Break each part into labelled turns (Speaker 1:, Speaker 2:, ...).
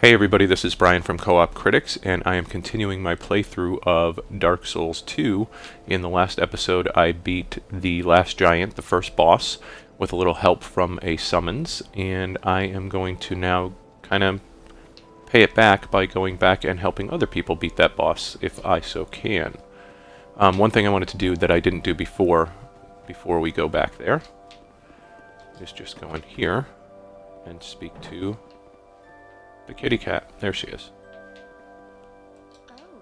Speaker 1: Hey everybody, this is Brian from Co-Op Critics, and I am continuing my playthrough of Dark Souls 2. In the last episode, I beat the last giant, the first boss, with a little help from a summons, and I am going to now kind of pay it back by going back and helping other people beat that boss, if I so can. One thing I wanted to do that I didn't do before we go back there, is just go in here and speak to the kitty cat. There she is.
Speaker 2: Oh,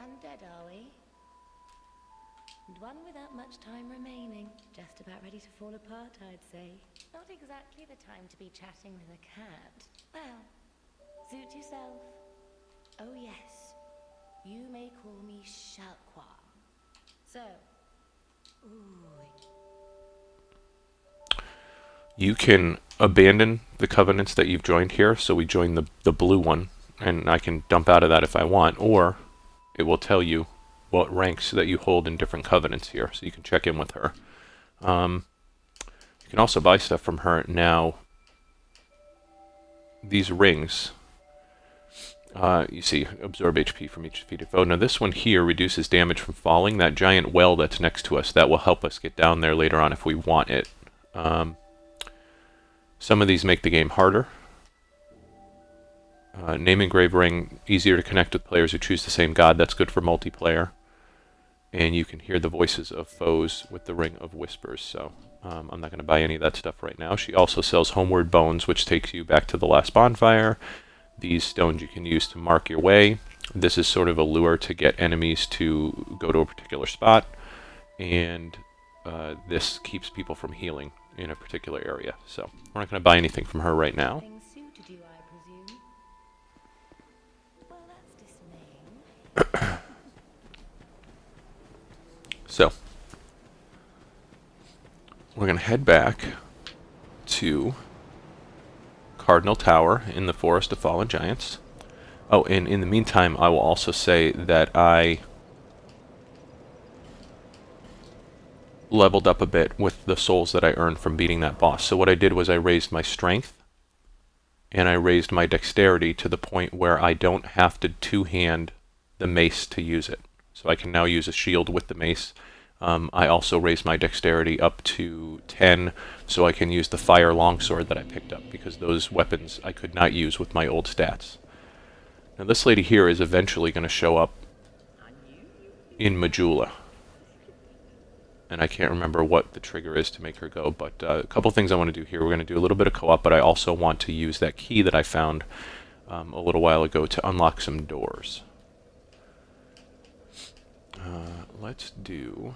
Speaker 2: undead are we? And one without much time remaining. Just about ready to fall apart, I'd say. Not exactly the time to be chatting with a cat. Well, suit yourself. Oh yes, you may call me Shalqua. So, ooh.
Speaker 1: You can abandon the covenants that you've joined here, so we joined the blue one, and I can dump out of that if I want, or it will tell you what ranks that you hold in different covenants here, so you can check in with her. You can also buy stuff from her. Now, these rings, you see, absorb HP from each defeated foe. Now this one here reduces damage from falling. That giant well that's next to us, that will help us get down there later on if we want it. Some of these make the game harder. Name Engrave Ring, easier to connect with players who choose the same god. That's good for multiplayer. And you can hear the voices of foes with the Ring of Whispers. So I'm not going to buy any of that stuff right now. She also sells Homeward Bones, which takes you back to the last bonfire. These stones you can use to mark your way. This is sort of a lure to get enemies to go to a particular spot. And this keeps people from healing in a particular area. So we're not going to buy anything from her right now.
Speaker 2: Suited you, I presume. Well, that's dismaying.
Speaker 1: So we're going to head back to Cardinal Tower in the Forest of Fallen Giants. Oh, and in the meantime, I will also say that I leveled up a bit with the souls that I earned from beating that boss. So what I did was I raised my strength and I raised my dexterity to the point where I don't have to two-hand the mace to use it. So I can now use a shield with the mace. I also raised my dexterity up to 10 so I can use the fire longsword that I picked up, because those weapons I could not use with my old stats. Now this lady here is eventually going to show up in Majula. And I can't remember what the trigger is to make her go, but a couple things I want to do here. We're going to do a little bit of co-op, but I also want to use that key that I found a little while ago to unlock some doors. Let's do...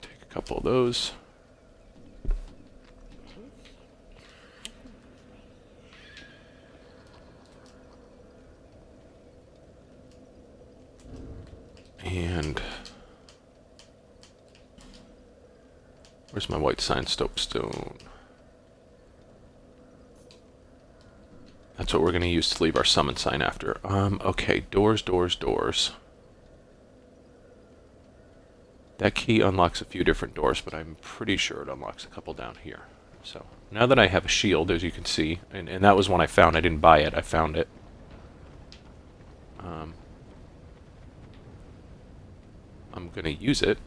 Speaker 1: take a couple of those. And where's my white sandstone? That's what we're going to use to leave our summon sign after. Okay, doors. That key unlocks a few different doors, but I'm pretty sure it unlocks a couple down here. So now that I have a shield, as you can see, and that was one I found. I didn't buy it. I found it. I'm going to use it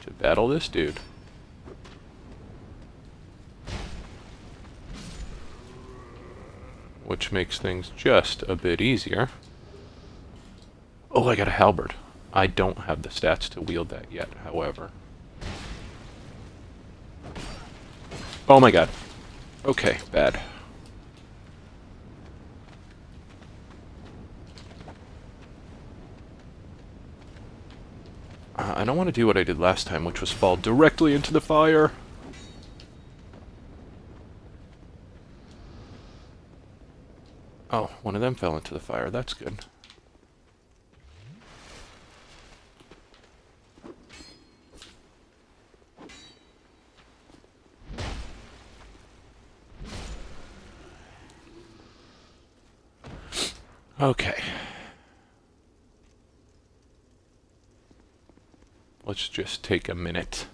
Speaker 1: to battle this dude. Which makes things just a bit easier. Oh, I got a halberd. I don't have the stats to wield that yet, however. Oh my god. Okay, bad. I don't want to do what I did last time, which was fall directly into the fire. Oh, one of them fell into the fire. That's good. Okay. let's just take a minute.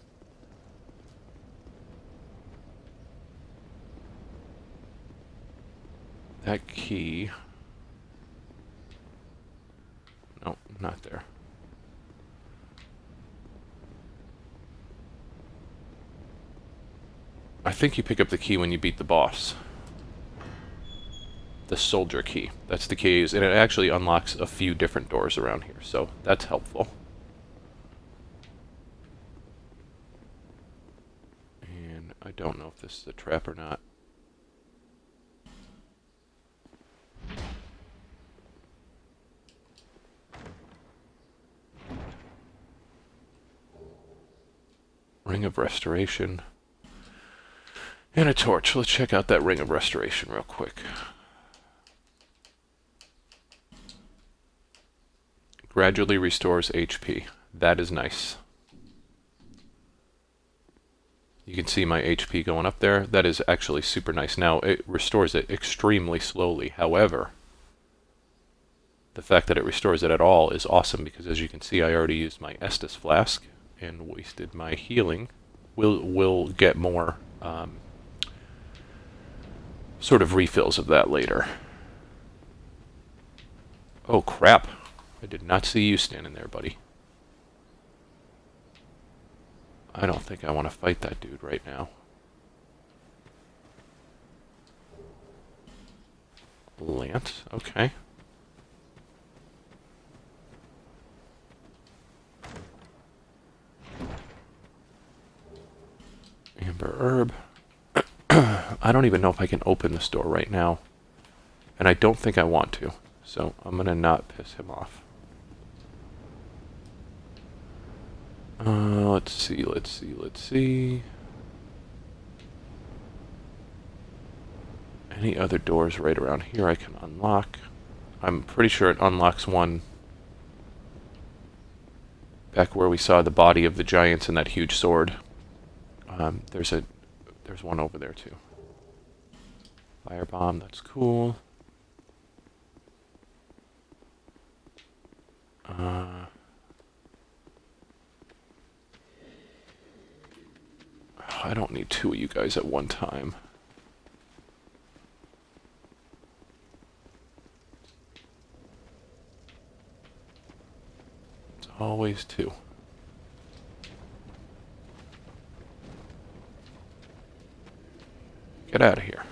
Speaker 1: That key... No, not there. I think you pick up the key when you beat the boss. The soldier key. That's the key, and it actually unlocks a few different doors around here, so that's helpful. And I don't know if this is a trap or not. Ring of Restoration. And a torch. Let's check out that Ring of Restoration real quick. Gradually restores HP. That is nice. You can see my HP going up there. That is actually super nice. Now, it restores it extremely slowly. However, the fact that it restores it at all is awesome because, as you can see, I already used my Estus Flask and wasted my healing. We'll get more sort of refills of that later. Oh, crap. I did not see you standing there, buddy. I don't think I want to fight that dude right now. Lance, okay. Amber Herb. I don't even know if I can open this door right now. And I don't think I want to. So I'm going to not piss him off. Let's see. Any other doors right around here I can unlock? I'm pretty sure it unlocks one back where we saw the body of the giants and that huge sword. There's one over there too. Firebomb, that's cool. I don't need two of you guys at one time. It's always two. Get out of here.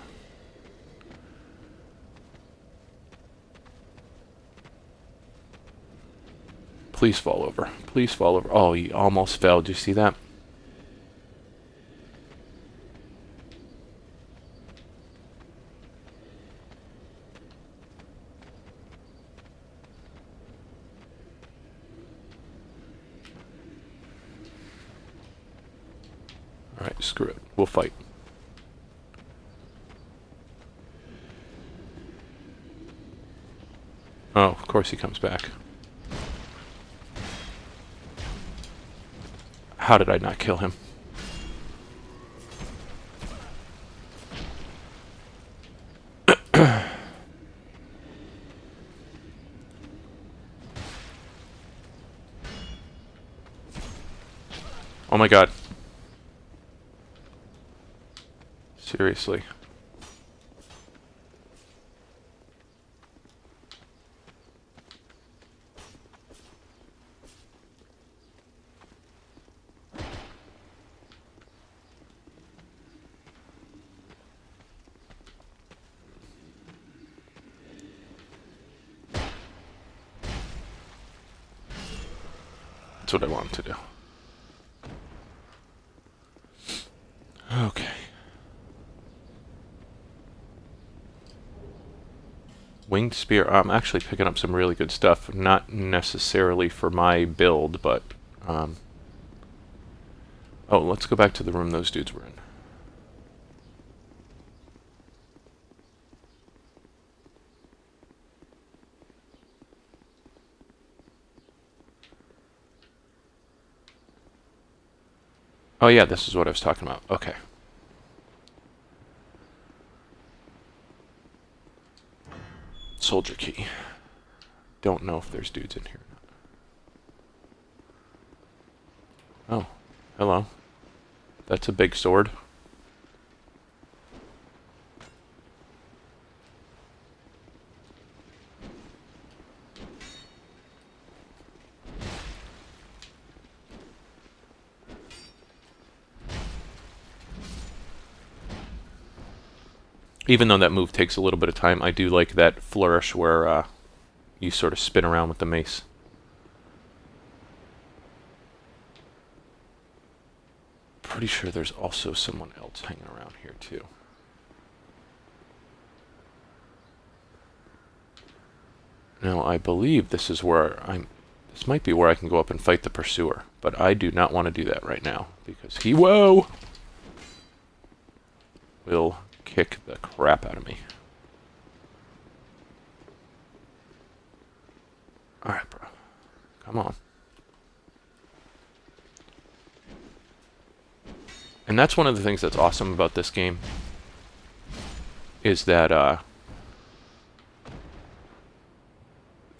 Speaker 1: Please fall over. Please fall over. Oh, he almost fell. Did you see that? Alright, screw it. We'll fight. Oh, of course he comes back. How did I not kill him? Oh my god. Seriously. That's what I wanted to do. Okay. Winged Spear. I'm actually picking up some really good stuff. Not necessarily for my build, but... Oh, let's go back to the room those dudes were in. Oh yeah, this is what I was talking about. Okay. Soldier key. Don't know if there's dudes in here or Oh, hello. That's a big sword. Even though that move takes a little bit of time, I do like that flourish where you sort of spin around with the mace. Pretty sure there's also someone else hanging around here too. Now I believe this is where this might be where I can go up and fight the pursuer, but I do not want to do that right now because he will kick the crap out of me. Alright, bro. Come on. And that's one of the things that's awesome about this game, is that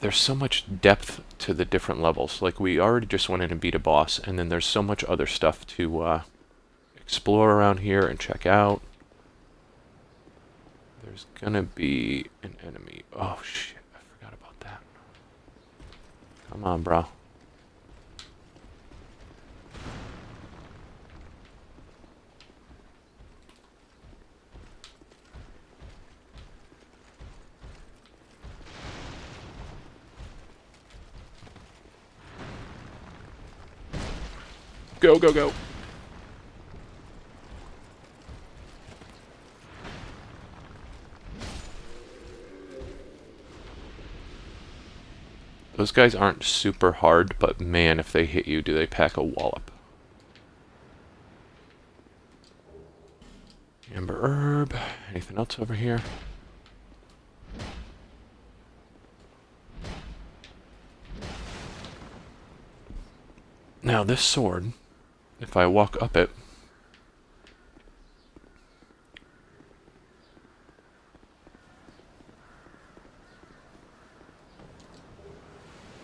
Speaker 1: there's so much depth to the different levels. Like, we already just went in and beat a boss, and then there's so much other stuff to explore around here and check out. There's gonna be an enemy. Oh, shit. I forgot about that. Come on, bro. Go, go, go. Those guys aren't super hard, but man, if they hit you, do they pack a wallop. Amber herb. Anything else over here? Now this sword, if I walk up it,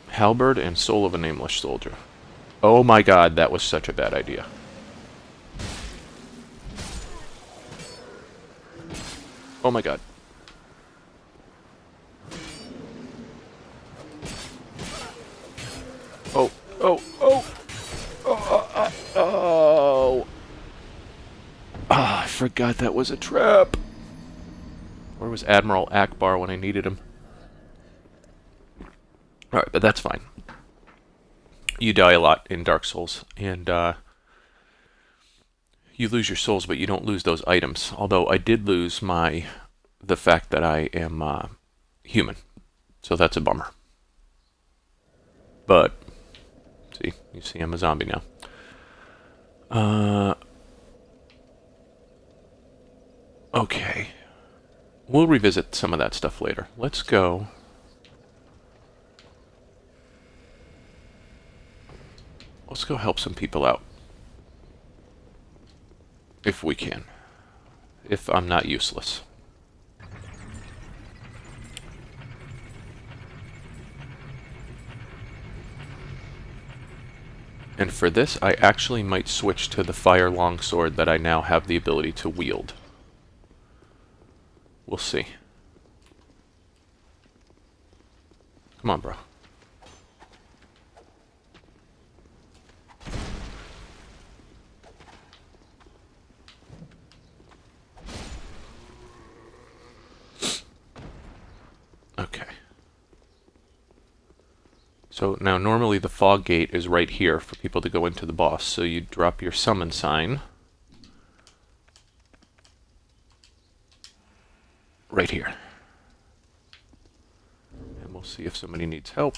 Speaker 1: halberd and soul of a nameless soldier. Oh my god, that was such a bad idea. Oh my god. Oh, oh, oh! Oh! Ah, I forgot that was a trap! Where was Admiral Akbar when I needed him? Alright, but that's fine. You die a lot in Dark Souls, and you lose your souls, but you don't lose those items. Although I did lose the fact that I am human. So that's a bummer. But, see, you see I'm a zombie now. Okay. We'll revisit some of that stuff later. Let's go. Let's go help some people out. If we can. If I'm not useless. And for this, I actually might switch to the fire longsword that I now have the ability to wield. We'll see. Come on, bro. Okay. So now normally the fog gate is right here for people to go into the boss. So you drop your summon sign right here. And we'll see if somebody needs help.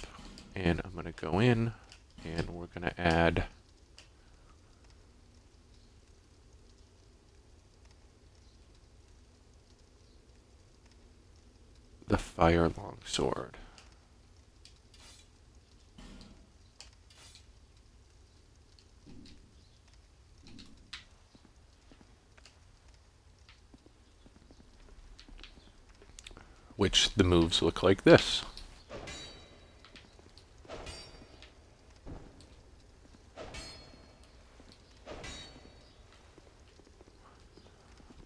Speaker 1: And I'm going to go in and we're going to add the fire longsword. Which the moves look like this.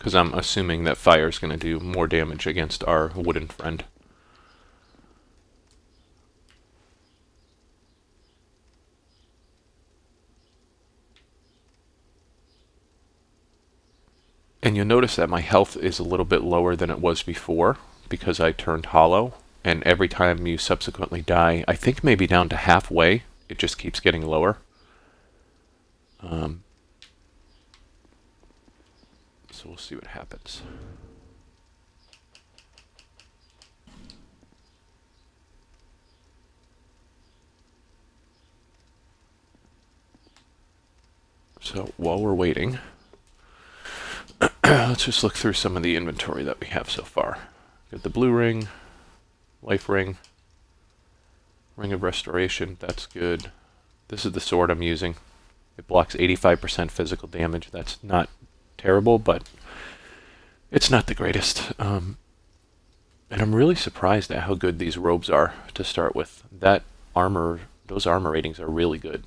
Speaker 1: because I'm assuming that fire is going to do more damage against our wooden friend. And you'll notice that my health is a little bit lower than it was before because I turned hollow. And every time you subsequently die, I think maybe down to halfway, it just keeps getting lower. So we'll see what happens. So while we're waiting, let's just look through some of the inventory that we have so far. Got the blue ring, life ring, ring of restoration, that's good. This is the sword I'm using. It blocks 85% physical damage. That's not terrible, but it's not the greatest. And I'm really surprised at how good these robes are to start with. That armor, those armor ratings are really good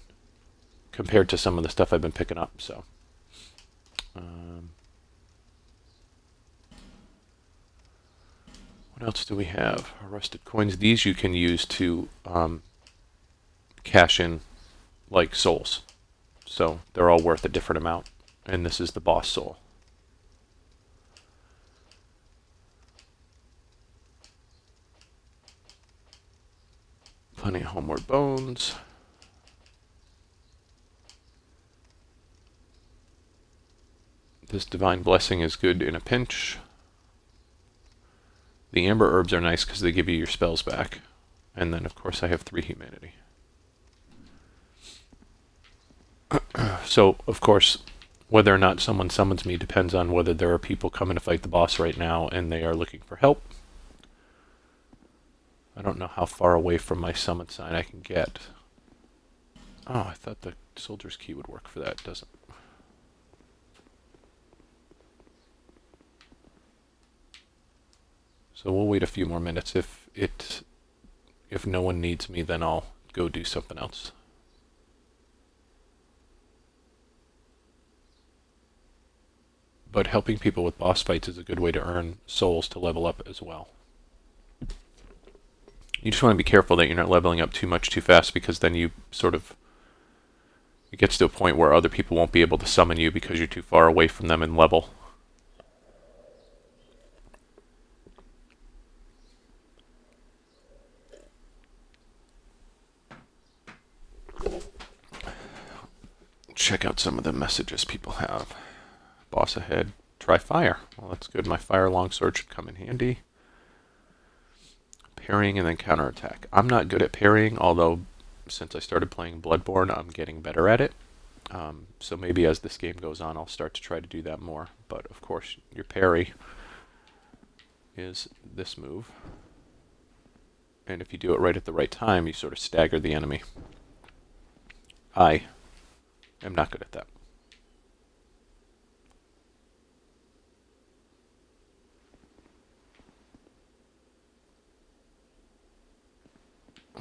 Speaker 1: compared to some of the stuff I've been picking up. So, what else do we have? Rusted coins. These you can use to cash in like souls. So they're all worth a different amount. And this is the boss soul. Plenty of homeward bones. This divine blessing is good in a pinch. The amber herbs are nice because they give you your spells back. And then, of course, I have 3 humanity. So, of course, whether or not someone summons me depends on whether there are people coming to fight the boss right now and they are looking for help. I don't know how far away from my summon sign I can get. Oh, I thought the soldier's key would work for that. It doesn't. So we'll wait a few more minutes. If no one needs me, then I'll go do something else. But helping people with boss fights is a good way to earn souls to level up as well. You just want to be careful that you're not leveling up too much too fast, because then you sort of... It gets to a point where other people won't be able to summon you because you're too far away from them in level. Check out some of the messages people have. Boss ahead. Try fire. Well, that's good. My fire longsword should come in handy. Parrying and then counterattack. I'm not good at parrying, although since I started playing Bloodborne, I'm getting better at it. So maybe as this game goes on, I'll start to try to do that more. But of course, your parry is this move. And if you do it right at the right time, you sort of stagger the enemy. I am not good at that.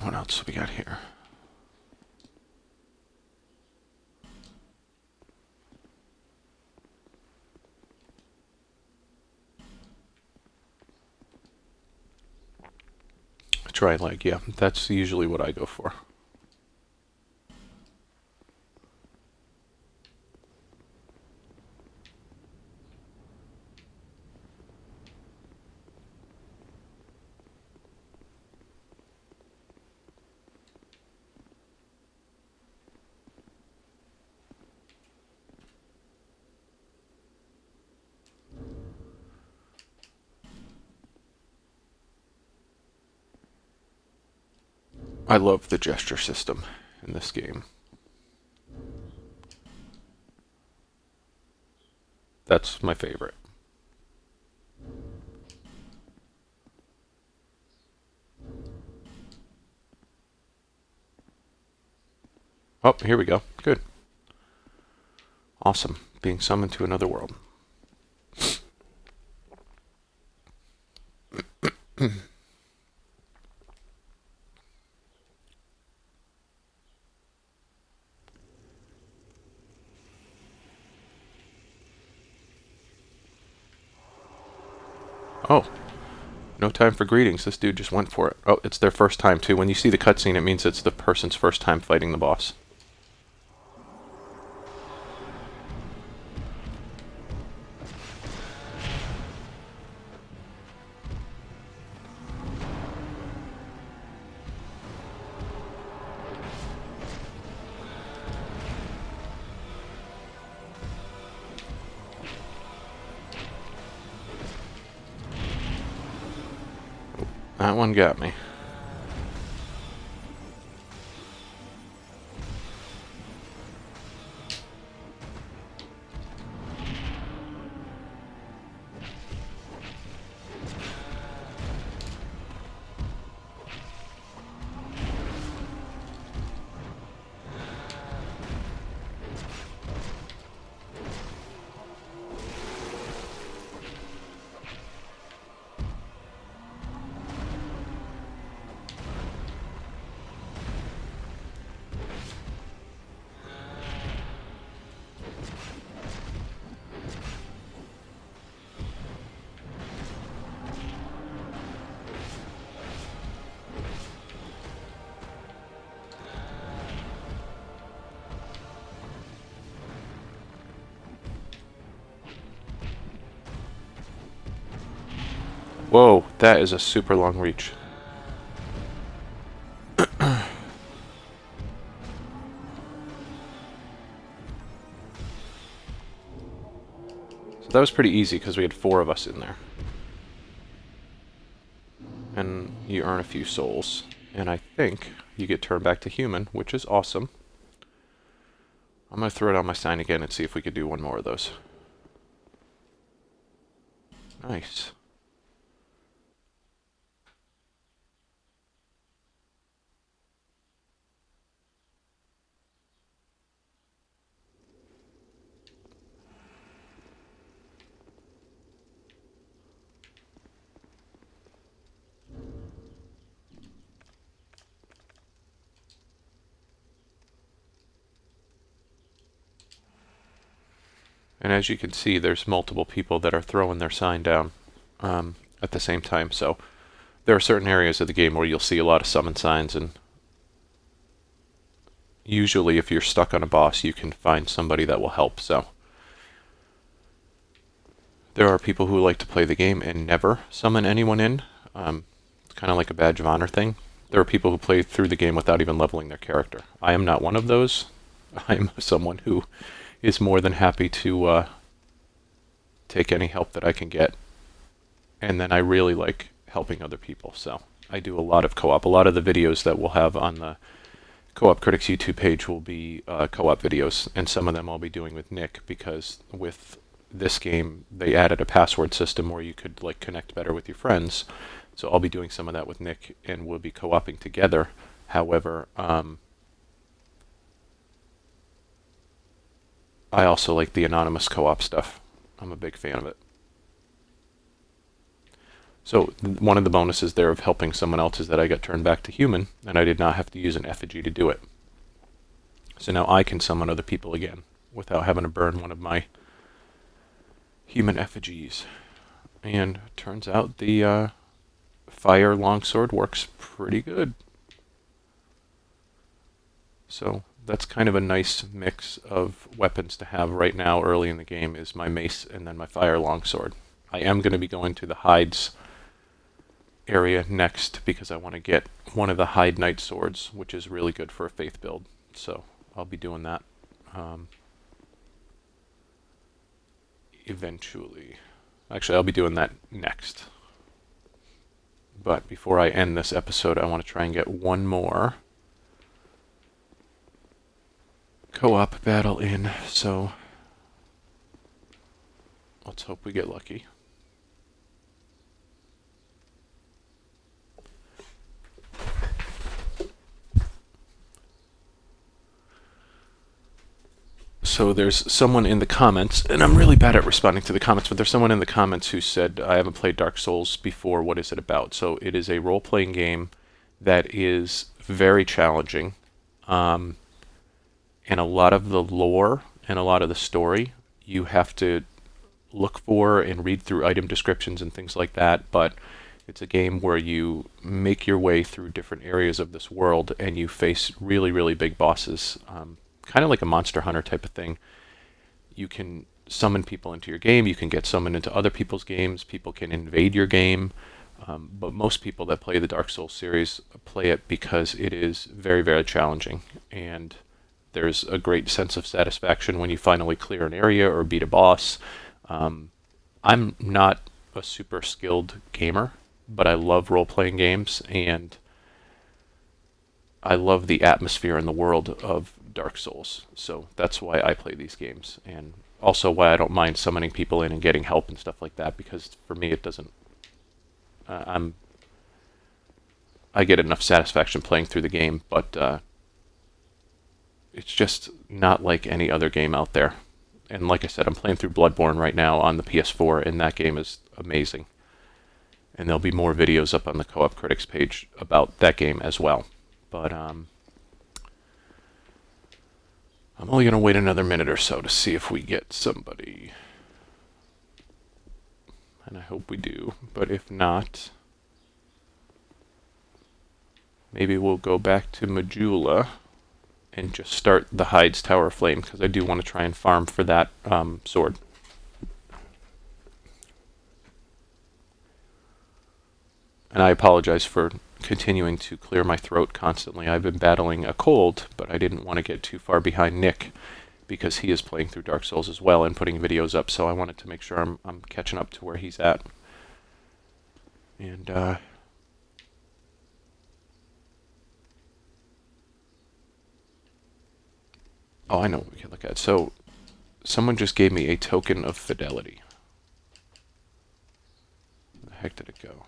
Speaker 1: What else we got here? Try leg, yeah, that's usually what I go for. I love the gesture system in this game. That's my favorite. Oh, here we go. Good. Awesome. Being summoned to another world. Oh, no time for greetings. This dude just went for it. Oh, it's their first time, too. When you see the cutscene, it means it's the person's first time fighting the boss. That one got me. Whoa, that is a super long reach. So that was pretty easy because we had 4 of us in there. And you earn a few souls. And I think you get turned back to human, which is awesome. I'm going to throw it on my sign again and see if we could do one more of those. Nice. And as you can see, there's multiple people that are throwing their sign down at the same time. So there are certain areas of the game where you'll see a lot of summon signs, and usually if you're stuck on a boss, you can find somebody that will help. So there are people who like to play the game and never summon anyone in. It's kind of like a badge of honor thing. There are people who play through the game without even leveling their character. I am not one of those. I'm someone who is more than happy to take any help that I can get. And then I really like helping other people, so I do a lot of co-op. A lot of the videos that we'll have on the Co-op Critics YouTube page will be co-op videos, and some of them I'll be doing with Nick, because with this game they added a password system where you could like connect better with your friends. So I'll be doing some of that with Nick, and we'll be co-oping together. However, I also like the anonymous co-op stuff. I'm a big fan of it. So one of the bonuses there of helping someone else is that I got turned back to human, and I did not have to use an effigy to do it. So now I can summon other people again without having to burn one of my human effigies. And turns out the fire longsword works pretty good. So that's kind of a nice mix of weapons to have right now early in the game, is my mace and then my fire longsword. I am going to be going to the hides area next because I want to get one of the hide knight swords, which is really good for a faith build. So I'll be doing that eventually. Actually, I'll be doing that next. But before I end this episode, I want to try and get one more co-op battle in, so let's hope we get lucky. So there's someone in the comments, and I'm really bad at responding to the comments, but there's someone in the comments who said, I haven't played Dark Souls before, what is it about? So it is a role-playing game that is very challenging. And a lot of the lore and a lot of the story, you have to look for and read through item descriptions and things like that, but it's a game where you make your way through different areas of this world and you face really, really big bosses, kind of like a Monster Hunter type of thing. You can summon people into your game, you can get summoned into other people's games, people can invade your game, but most people that play the Dark Souls series play it because it is very, very challenging, and there's a great sense of satisfaction when you finally clear an area or beat a boss. I'm not a super skilled gamer, but I love role-playing games, and I love the atmosphere and the world of Dark Souls. So that's why I play these games, and also why I don't mind summoning people in and getting help and stuff like that, because for me it doesn't... I get enough satisfaction playing through the game, but it's just not like any other game out there. And like I said, I'm playing through Bloodborne right now on the PS4, and that game is amazing. And there'll be more videos up on the Co-op Critics page about that game as well. But I'm only going to wait another minute or so to see if we get somebody. And I hope we do. But if not, maybe we'll go back to Majula and just start the Hyde's Tower of Flame, because I do want to try and farm for that sword. And I apologize for continuing to clear my throat constantly. I've been battling a cold, but I didn't want to get too far behind Nick, because he is playing through Dark Souls as well and putting videos up, so I wanted to make sure I'm catching up to where he's at. And oh, I know what we can look at. So, someone just gave me a token of fidelity. Where the heck did it go?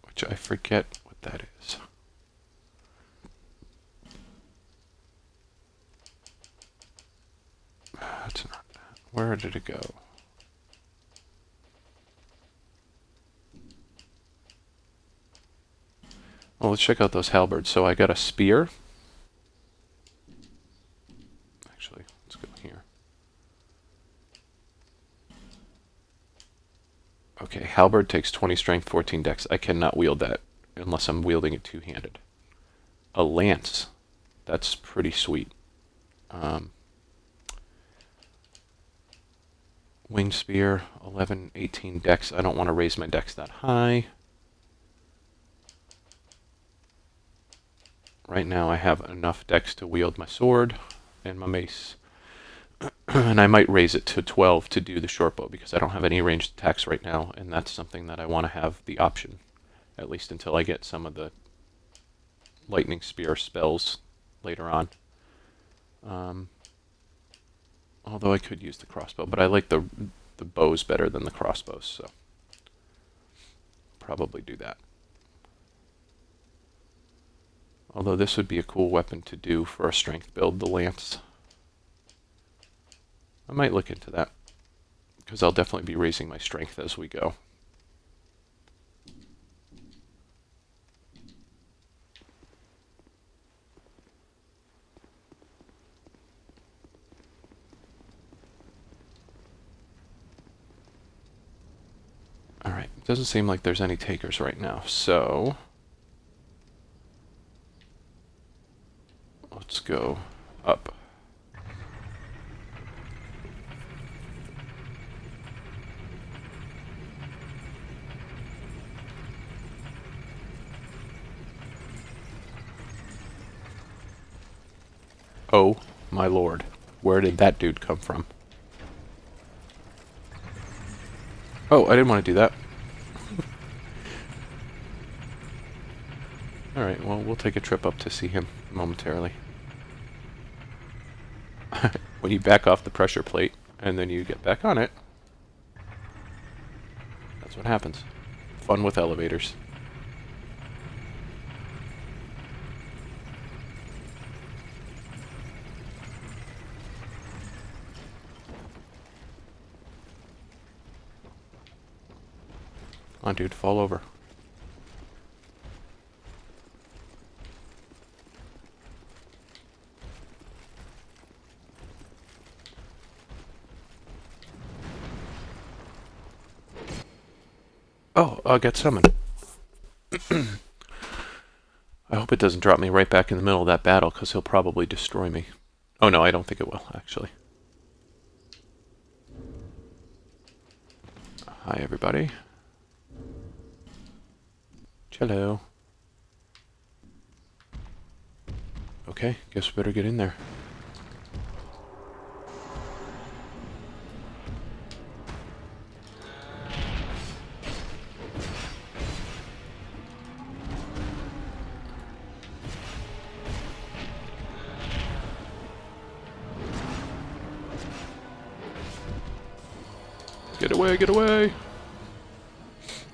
Speaker 1: Which I forget what that is. That's not that. Where did it go? Well, let's check out those halberds. So I got a spear. Actually, let's go here. Okay, halberd takes 20 strength, 14 dex. I cannot wield that unless I'm wielding it two-handed. A lance. That's pretty sweet. Winged spear, 11, 18 dex. I don't want to raise my dex that high. Right now I have enough dex to wield my sword and my mace. And I might raise it to 12 to do the short bow, because I don't have any ranged attacks right now, and that's something that I want to have the option, at least until I get some of the lightning spear spells later on. Although I could use the crossbow, but I like the bows better than the crossbows, so probably do that. Although this would be a cool weapon to do for a strength build, the lance. I might look into that, because I'll definitely be raising my strength as we go. Alright, it doesn't seem like there's any takers right now, so let's go up. Oh my lord, where did that dude come from? Oh, I didn't want to do that. Alright, well, we'll take a trip up to see him momentarily. When you back off the pressure plate, and then you get back on it, that's what happens. Fun with elevators. Come on, dude, fall over. Oh, I'll get summoned. I hope it doesn't drop me right back in the middle of that battle, because he'll probably destroy me. Oh no, I don't think it will, actually. Hi, everybody. Hello. Okay, guess we better get in there. Get away, get away!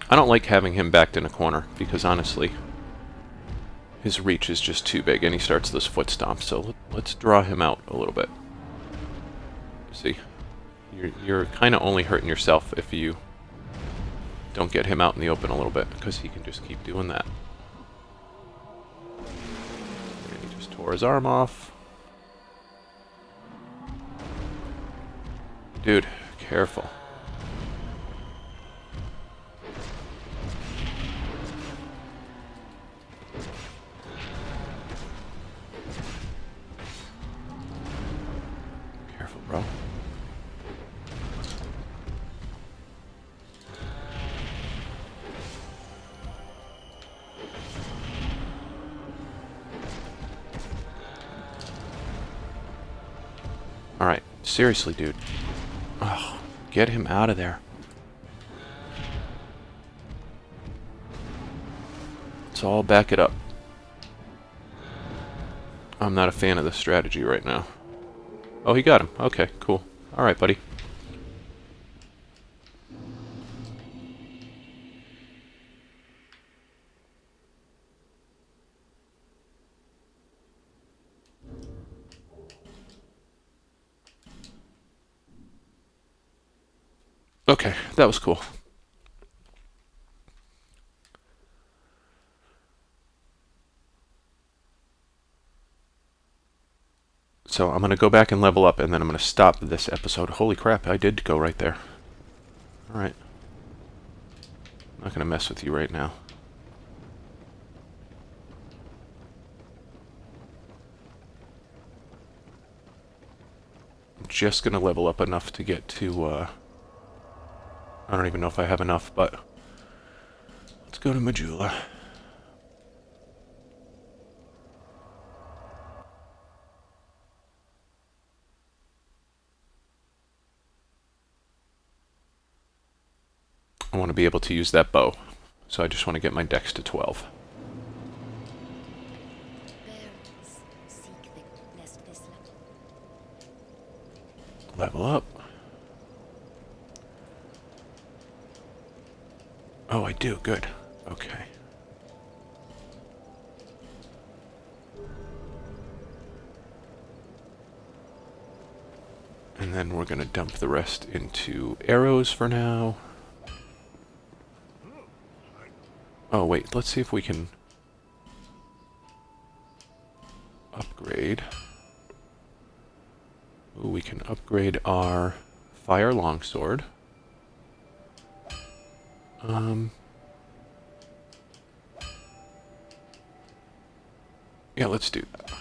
Speaker 1: I don't like having him backed in a corner, because honestly, his reach is just too big, and he starts those foot stomps, so let's draw him out a little bit. See, you're kind of only hurting yourself if you don't get him out in the open a little bit, because he can just keep doing that. And he just tore his arm off. Dude, careful. Careful, bro. Alright, seriously, dude. Oh, get him out of there. Let's all back it up. I'm not a fan of this strategy right now. Oh, he got him. Okay, cool. Alright, buddy. Okay, that was cool. So I'm going to go back and level up, and then I'm going to stop this episode. Holy crap, I did go right there. Alright. I'm not going to mess with you right now. I'm just going to level up enough to get to, I don't even know if I have enough, but let's go to Majula. I want to be able to use that bow, so I just want to get my dex to 12. Level up. Oh, I do. Good. Okay. And then we're going to dump the rest into arrows for now. Oh, wait. Let's see if we can upgrade. Ooh, we can upgrade our fire longsword. Yeah, let's do that.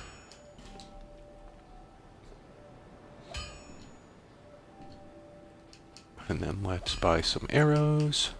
Speaker 1: And then let's buy some arrows.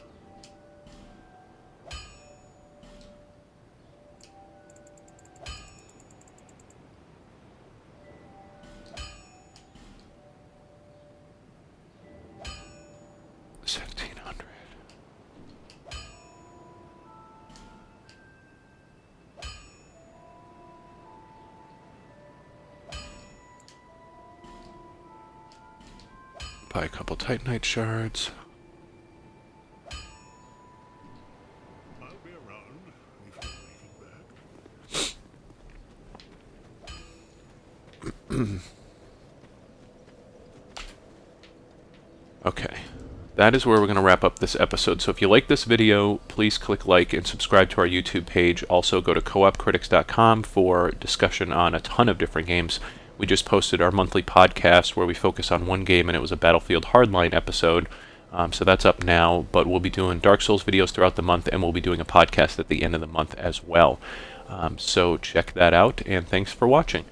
Speaker 1: Buy a couple Titanite shards.
Speaker 3: I'll be around if you make it back.
Speaker 1: Okay, that is where we're going to wrap up this episode. So if you like this video, please click like and subscribe to our YouTube page. Also go to coopcritics.com for discussion on a ton of different games. We just posted our monthly podcast where we focus on one game, and it was a Battlefield Hardline episode. So that's up now, but we'll be doing Dark Souls videos throughout the month, and we'll be doing a podcast at the end of the month as well. So check that out, and thanks for watching.